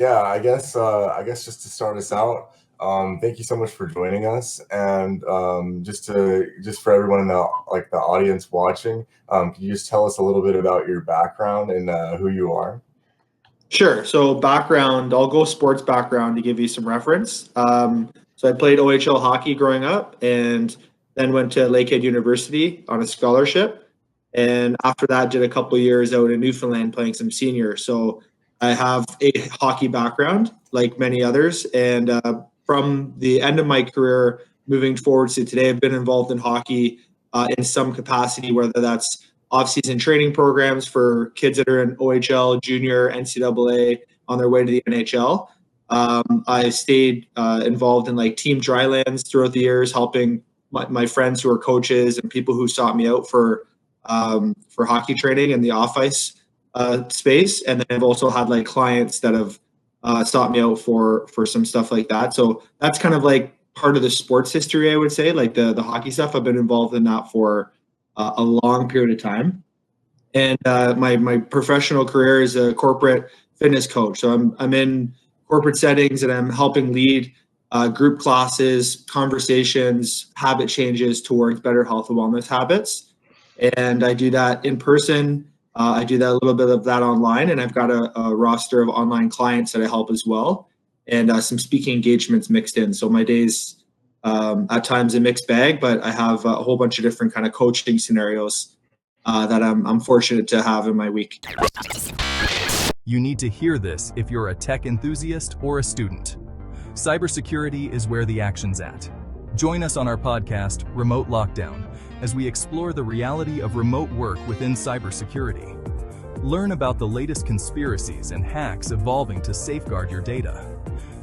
Yeah, I guess just to start us out, thank you so much for joining us, and just for everyone in the audience watching, can you just tell us a little bit about your background and who you are? Sure. So background, I'll go sports background to give you some reference. So I played OHL hockey growing up and then went to Lakehead University on a scholarship. And after that, did a couple of years out in Newfoundland playing some senior. So I have a hockey background like many others. And from the end of my career, moving forward to today, I've been involved in hockey in some capacity, whether that's off-season training programs for kids that are in OHL, junior, NCAA on their way to the NHL. I stayed involved in like team drylands throughout the years, helping my friends who are coaches and people who sought me out for hockey training in the off-ice space. And then I've also had like clients that have sought me out for some stuff like that. So that's kind of like part of the sports history, I would say, like the hockey stuff. I've been involved in that for a long period of time. And my professional career is a corporate fitness coach. So I'm in corporate settings and I'm helping lead group classes, conversations, habit changes towards better health and wellness habits. And I do that in person. I do that a little bit of that online, and I've got a roster of online clients that I help as well, and some speaking engagements mixed in. So my days at times a mixed bag, but I have a whole bunch of different kind of coaching scenarios that I'm fortunate to have in my week. You need to hear this if you're a tech enthusiast or a student. Cybersecurity is where the action's at. Join us on our podcast, Remote Lockdown, as we explore the reality of remote work within cybersecurity. Learn about the latest conspiracies and hacks evolving to safeguard your data.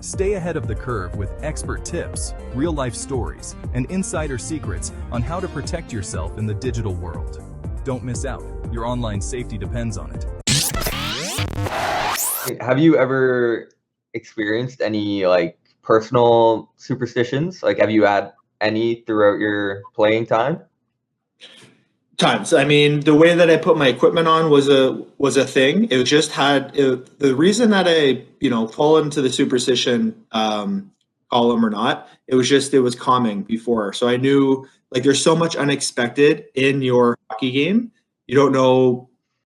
Stay ahead of the curve with expert tips, real-life stories, and insider secrets on how to protect yourself in the digital world. Don't miss out. Your online safety depends on it. Have you ever experienced any personal superstitions? Have you had any throughout your playing time? Times. I mean, the way that I put my equipment on was a thing. It just had the reason that I fall into the superstition column or not. It was calming before, so I knew there's so much unexpected in your hockey game. You don't know,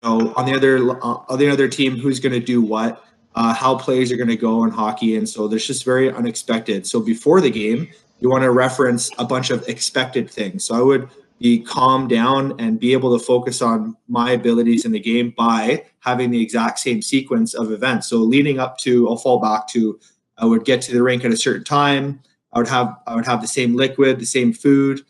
on the other team who's going to do what, how plays are going to go in hockey, and so there's just very unexpected. So before the game, you want to reference a bunch of expected things. So I would be calm down and be able to focus on my abilities in the game by having the exact same sequence of events. So leading up to, I'll fall back to, I would get to the rink at a certain time. I would have the same liquid, the same food.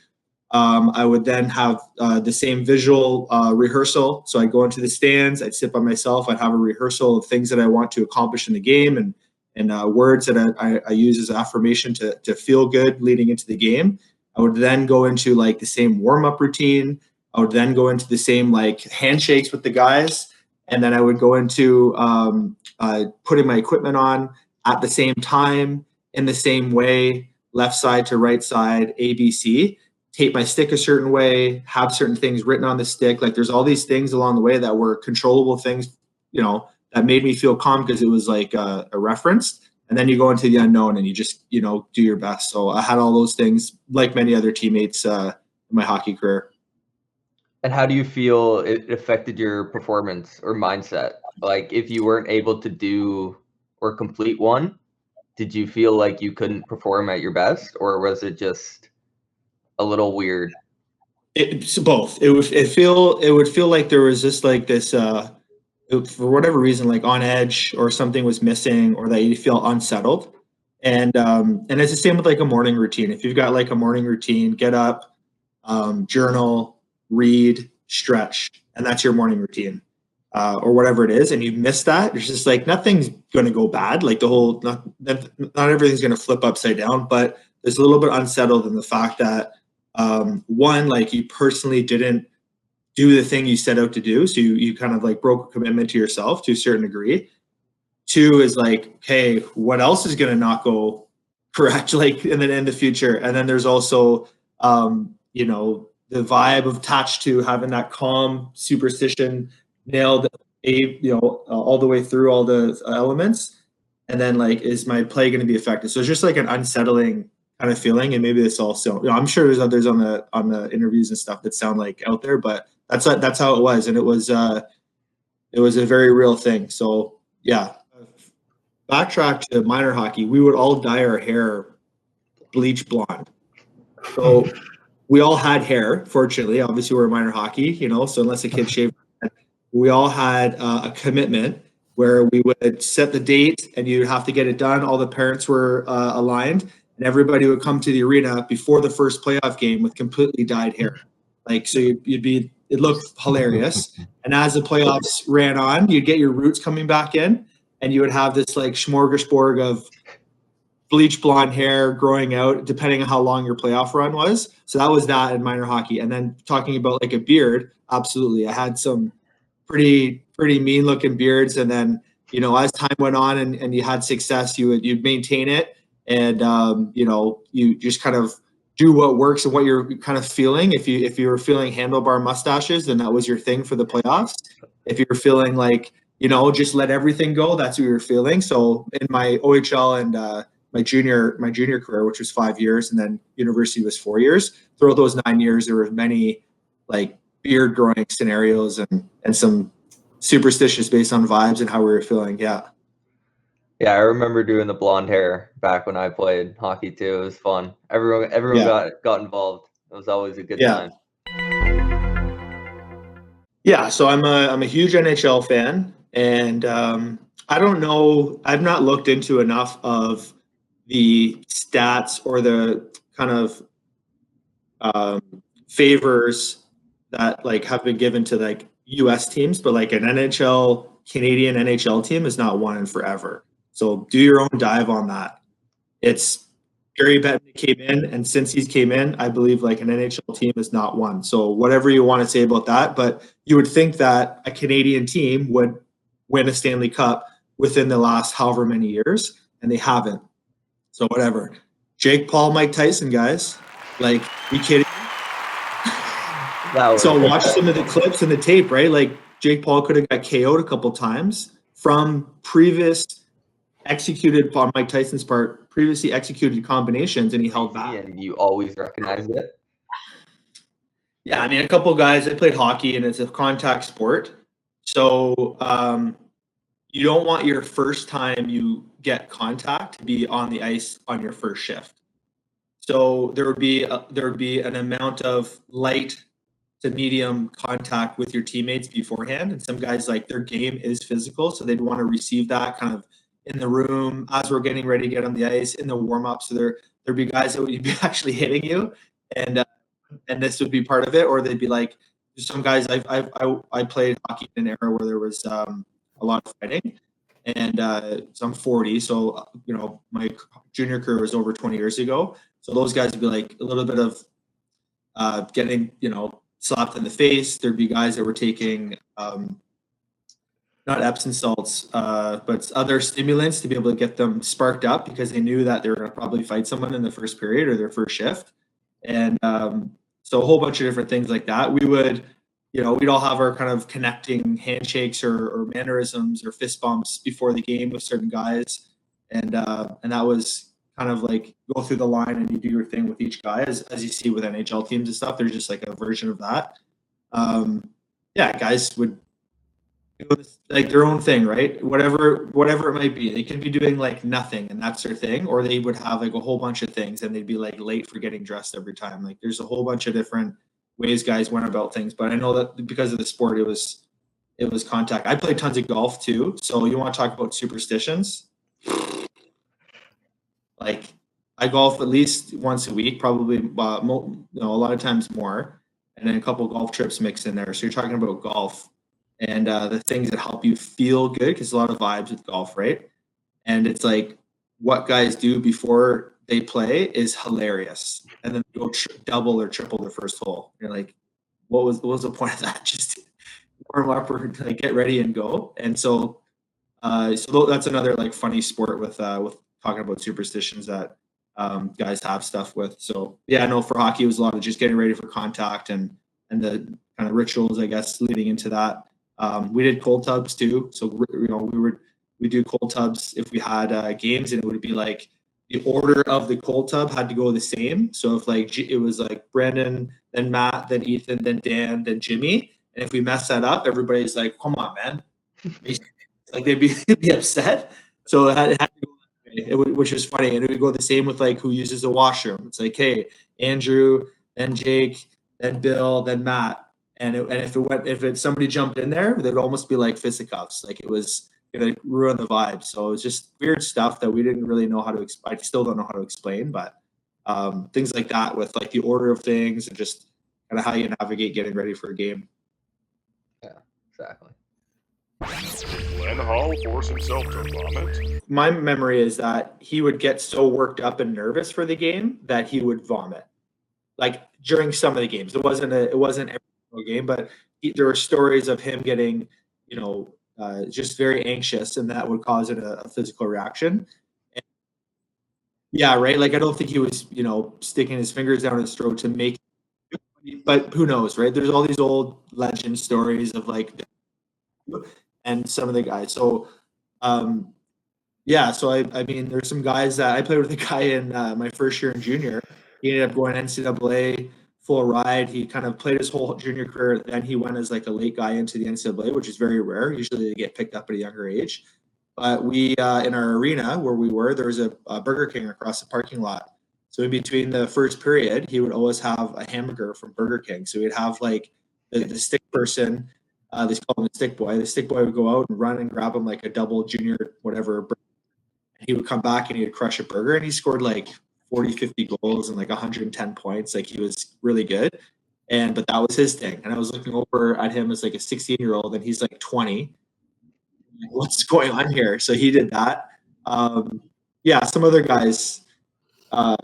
I would then have the same visual rehearsal. So I'd go into the stands, I'd sit by myself, I'd have a rehearsal of things that I want to accomplish in the game and words that I use as affirmation to feel good leading into the game. I would then go into the same warm-up routine. I would then go into the same handshakes with the guys. And then I would go into putting my equipment on at the same time, in the same way, left side to right side, ABC. Tape my stick a certain way, have certain things written on the stick. There's all these things along the way that were controllable things, that made me feel calm because it was a reference. And then you go into the unknown and you just, do your best. So I had all those things like many other teammates in my hockey career. And how do you feel it affected your performance or mindset? If you weren't able to do or complete one, did you feel like you couldn't perform at your best, or was it just a little weird? It's both. It would feel like there was just this for whatever reason, on edge, or something was missing, or that you feel unsettled. And it's the same with a morning routine. If you've got a morning routine, get up, journal, read, stretch, and that's your morning routine, or whatever it is, and you miss that, it's just nothing's going to go bad. Not everything's going to flip upside down, but there's a little bit unsettled in the fact that one, you personally didn't do the thing you set out to do. So you kind of broke a commitment to yourself to a certain degree. Two is okay, what else is going to not go correct, in the future? And then there's also, the vibe attached to having that calm superstition nailed, all the way through all the elements. And then like, is my play going to be affected? So it's just like an unsettling kind of feeling. And maybe this also, I'm sure there's others on the interviews and stuff that sound like out there, but that's how it was. And it was a very real thing. So yeah, backtrack to minor hockey. We would all dye our hair bleach blonde. So we all had hair, fortunately. Obviously, we're minor hockey, so unless a kid shaved, we all had a commitment where we would set the date and you'd have to get it done. All the parents were aligned, and everybody would come to the arena before the first playoff game with completely dyed hair. Like, so it looked hilarious. And as the playoffs ran on, you'd get your roots coming back in, and you would have this like smorgasbord of bleach blonde hair growing out, depending on how long your playoff run was. So that was that in minor hockey. And then talking about like a beard, absolutely. I had some pretty mean looking beards. And then, as time went on and you had success, you'd maintain it. And, you just kind of do what works and what you're kind of feeling. If you were feeling handlebar mustaches, then that was your thing for the playoffs. If you're feeling like, just let everything go, that's what you're feeling. So in my OHL and, my junior career, which was 5 years, and then university was 4 years. Throughout those 9 years, there were many like beard growing scenarios and some superstitious based on vibes and how we were feeling. Yeah. Yeah, I remember doing the blonde hair back when I played hockey too. It was fun. Everyone got involved. It was always a good time. Yeah, so I'm a huge NHL fan, and I don't know. I've not looked into enough of the stats or the kind of favors that like have been given to like U.S. teams, but like an Canadian NHL team is not won in forever. So do your own dive on that. It's Gary Bettman came in, and since he's came in, I believe like an NHL team is not won. So whatever you want to say about that, but you would think that a Canadian team would win a Stanley Cup within the last however many years, and they haven't. So whatever. Jake Paul, Mike Tyson, guys. Like, you kidding? So watch some of the clips and the tape, right? Like Jake Paul could have got KO'd a couple times from previous executed on Mike Tyson's part, previously executed combinations, and he held back. And you always recognized it? Yeah, I mean, a couple of guys, I played hockey, and it's a contact sport. So you don't want your first time you get contact to be on the ice on your first shift. So there would be an amount of light to medium contact with your teammates beforehand. And some guys, like, their game is physical, so they'd want to receive that kind of in the room as we're getting ready to get on the ice in the warm-up. So there'd be guys that would be actually hitting you, and this would be part of it. Or they'd be like, some guys, I played hockey in an era where there was a lot of fighting, and so I'm 40, so my junior career was over 20 years ago. So those guys would be like a little bit of getting slapped in the face. There'd be guys that were taking not Epsom salts, but other stimulants to be able to get them sparked up, because they knew that they were going to probably fight someone in the first period or their first shift. And so a whole bunch of different things like that. We would, we'd all have our kind of connecting handshakes or mannerisms or fist bumps before the game with certain guys. And that was kind of like go through the line and you do your thing with each guy, as you see with NHL teams and stuff. There's just like a version of that. Guys would do like their own thing, right? Whatever it might be. They can be doing like nothing and that's their thing, or they would have like a whole bunch of things and they'd be like late for getting dressed every time. Like there's a whole bunch of different ways guys went about things, but I know that because of the sport, it was contact. I played tons of golf too. So you want to talk about superstitions? Like I golf at least once a week, probably a lot of times more, and then a couple golf trips mixed in there. So you're talking about golf and the things that help you feel good, because a lot of vibes with golf, right? And it's like what guys do before they play is hilarious, and then go double or triple the first hole. You're like, what was the point of that? Just warm up or like get ready and go. And so that's another like funny sport with talking about superstitions that guys have stuff with. So yeah, no, for hockey it was a lot of just getting ready for contact and the kind of rituals, I guess, leading into that. We did cold tubs too. So we we do cold tubs if we had games, and it would be like the order of the cold tub had to go the same. So if like it was like Brandon, then Matt, then Ethan, then Dan, then Jimmy, and if we mess that up, everybody's like, "Come on, man!" Like they'd be upset. So it had to go that way, which was funny, and it would go the same with like who uses the washroom. It's like, hey, Andrew, then Jake, then Bill, then Matt, and if somebody jumped in there, they'd almost be like fisticuffs. Like it was gonna ruin the vibe. So it was just weird stuff that we didn't really know how to explain. I still don't know how to explain, but things like that with like the order of things and just kind of how you navigate getting ready for a game. Yeah, exactly. Glenn Hall force himself to vomit. My memory is that he would get so worked up and nervous for the game that he would vomit. Like during some of the games, it wasn't every single game, but there were stories of him getting, just very anxious, and that would cause a physical reaction. And, yeah, right. Like I don't think he was, sticking his fingers down his throat to make. But who knows, right? There's all these old legend stories of like, and some of the guys. So, so I mean, there's some guys that I played with a guy in my first year in junior. He ended up going NCAA full ride. He kind of played his whole junior career. Then he went as like a late guy into the NCAA, which is very rare. Usually they get picked up at a younger age. But we, in our arena where we were, there was a Burger King across the parking lot. So in between the first period, he would always have a hamburger from Burger King. So he'd have like the stick person, they call him the stick boy. The stick boy would go out and run and grab him like a double junior, whatever. He would come back and he would crush a burger, and he scored like 40, 50 goals and like 110 points. Like he was really good. But that was his thing. And I was looking over at him as like a 16-year-old, and he's like 20. What's going on here? So he did that. Some other guys, I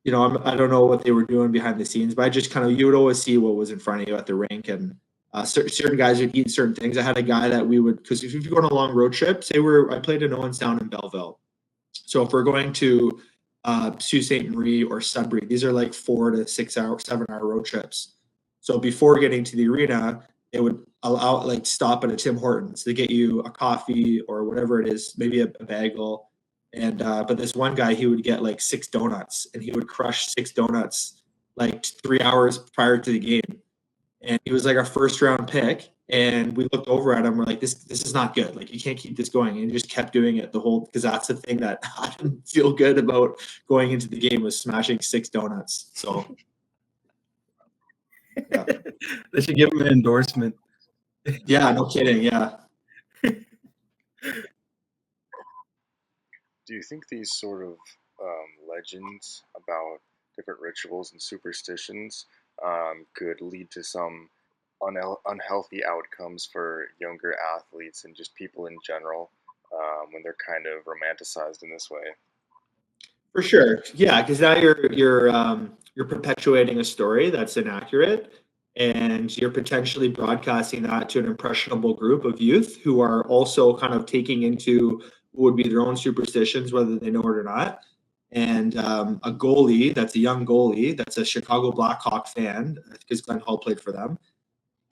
don't know what they were doing behind the scenes, but I just you would always see what was in front of you at the rink, and certain guys would eat certain things. I had a guy that because if you go on a long road trip, I played in Owenstown in Belleville. So if we're going to Sault Ste. Marie or Sudbury, these are like 4 to 6 hour, 7-hour road trips. So before getting to the arena, they would allow stop at a Tim Hortons to get you a coffee or whatever it is, maybe a bagel. And but this one guy, he would get like 6 donuts, and he would crush 6 donuts like 3 hours prior to the game. And he was like our first round pick. And we looked over at him. We're like, this is not good. Like, you can't keep this going. And he just kept doing it because that's the thing that I didn't feel good about going into the game, was smashing 6 donuts. So, yeah. They should give him an endorsement. Yeah, no kidding. Yeah. Do you think these sort of legends about different rituals and superstitions could lead to some unhealthy outcomes for younger athletes and just people in general when they're kind of romanticized in this way? For sure. Yeah, because now you're perpetuating a story that's inaccurate, and you're potentially broadcasting that to an impressionable group of youth who are also kind of taking into what would be their own superstitions, whether they know it or not. And a goalie, that's a young goalie, that's a Chicago Blackhawk fan, because Glenn Hall played for them,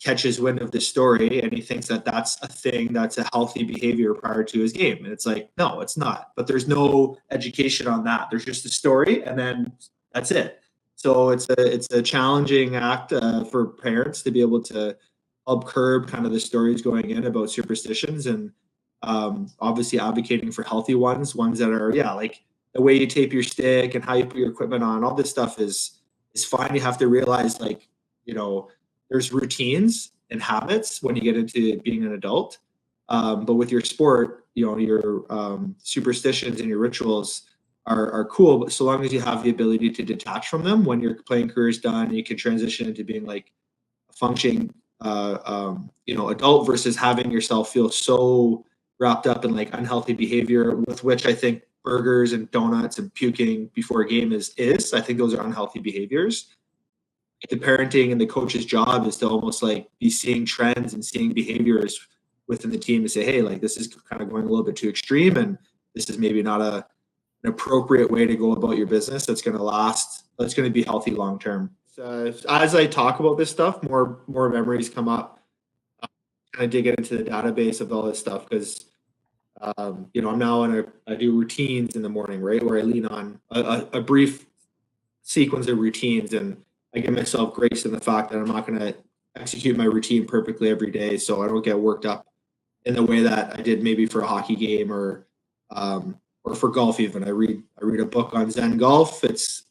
catches wind of this story, and he thinks that that's a thing, that's a healthy behavior prior to his game. And it's like, no, it's not. But there's no education on that. There's just a story, and then that's it. So it's a challenging act for parents to be able to help curb kind of the stories going in about superstitions, and obviously advocating for healthy ones that are, like the way you tape your stick and how you put your equipment on. All this stuff is fine. You have to realize, there's routines and habits when you get into being an adult. But with your sport, your superstitions and your rituals are cool, but so long as you have the ability to detach from them when your playing career is done, you can transition into being like a functioning, adult, versus having yourself feel so wrapped up in like unhealthy behavior, with which I think burgers and donuts and puking before a game is. I think those are unhealthy behaviors. The parenting and the coach's job is to almost like be seeing trends and seeing behaviors within the team and say, hey, like this is kind of going a little bit too extreme, and this is maybe not an appropriate way to go about your business that's going to last, that's going to be healthy long term. So as I talk about this stuff, more memories come up. Kind of dig into the database of all this stuff, because I'm now I do routines in the morning, right? Where I lean on a brief sequence of routines, and I give myself grace in the fact that I'm not going to execute my routine perfectly every day. So I don't get worked up in the way that I did maybe for a hockey game or for golf. Even I read a book on Zen golf. It's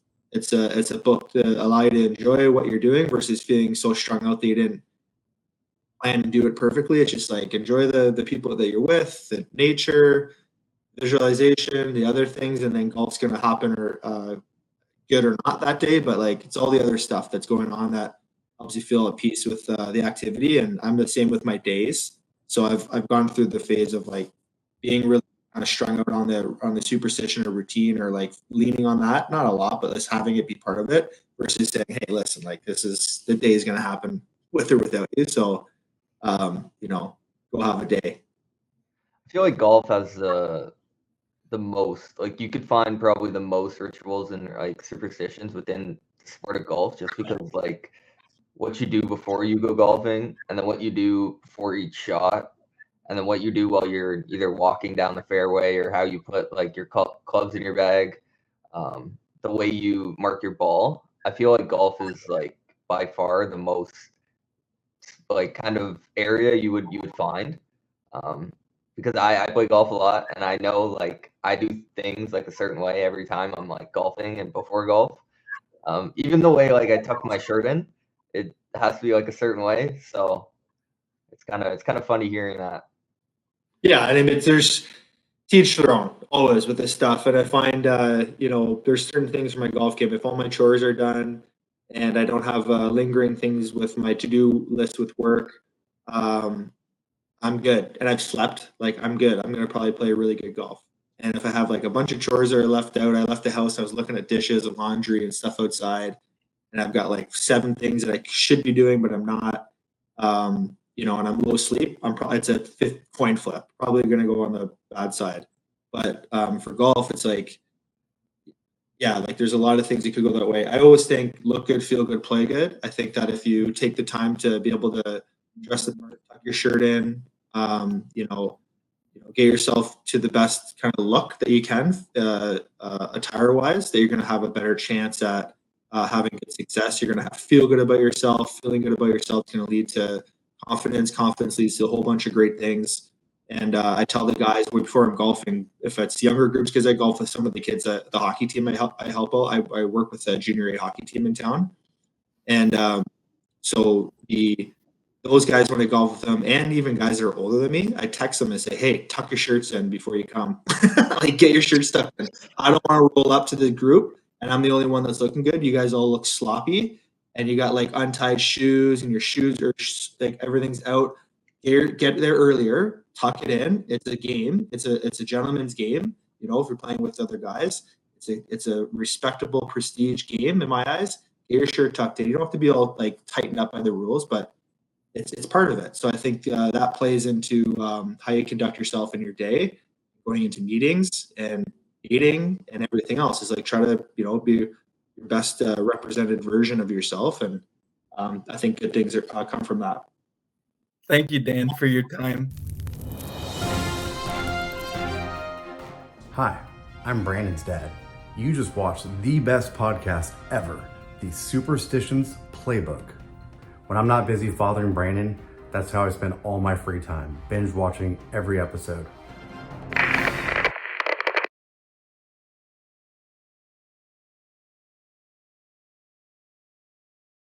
a book to allow you to enjoy what you're doing versus feeling so strung out that you didn't plan and do it perfectly. It's just like enjoy the people that you're with, the nature, visualization, the other things, and then golf's gonna happen or good or not that day. But like it's all the other stuff that's going on that helps you feel at peace with the activity. And I'm the same with my days. So I've gone through the phase of like being really kind of strung out on the superstition or routine or like leaning on that, not a lot, but just having it be part of it versus saying, hey, listen, like this is the day is going to happen with or without you. So, go have a day. I feel like golf has the most, like you could find probably the most rituals and like superstitions within the sport of golf, just because like what you do before you go golfing, and then what you do before each shot, and then what you do while you're either walking down the fairway or how you put like your clubs in your bag, the way you mark your ball. I feel like golf is like by far the most like kind of area you would find, because I play golf a lot, and I know like I do things like a certain way every time I'm like golfing and before golf. Even the way like I tuck my shirt in, it has to be like a certain way. So it's kind of funny hearing that. Yeah, and I mean, there's teach their own always with this stuff. And I find, there's certain things for my golf game. If all my chores are done and I don't have lingering things with my to-do list with work, I'm good. And I've slept, like I'm good. I'm going to probably play really good golf. And if I have like a bunch of chores that are left out, I left the house, I was looking at dishes and laundry and stuff outside, and I've got like 7 things that I should be doing, but I'm not. And I'm low sleep, it's a 5th coin flip. Probably going to go on the bad side. But for golf, it's like, yeah, like there's a lot of things that could go that way. I always think look good, feel good, play good. I think that if you take the time to be able to dress the part, tuck your shirt in, get yourself to the best kind of look that you can, attire-wise, that you're going to have a better chance at having good success. You're going to feel good about yourself. Feeling good about yourself is going to lead to confidence. Confidence leads to a whole bunch of great things. And I tell the guys before I'm golfing, if it's younger groups, because I golf with some of the kids at the hockey team I help out. I work with a junior A hockey team in town. And so those guys, when I golf with them, and even guys that are older than me, I text them and say, hey, tuck your shirts in before you come. Like, get your shirts tucked in. I don't want to roll up to the group and I'm the only one that's looking good. You guys all look sloppy and you got like untied shoes and your shoes are like everything's out. Get there earlier, tuck it in. It's a game. It's a gentleman's game. If you're playing with other guys, it's a respectable prestige game in my eyes. Get your shirt tucked in. You don't have to be all like tightened up by the rules, but it's part of it. So I think that plays into how you conduct yourself in your day, going into meetings and eating and everything else. Is like try to be your best represented version of yourself, and I think good things come from that. Thank you, Dan, for your time. Hi, I'm Brandon's dad. You just watched the best podcast ever, the Superstitions Playbook. When I'm not busy fathering Brandon, that's how I spend all my free time, binge watching every episode.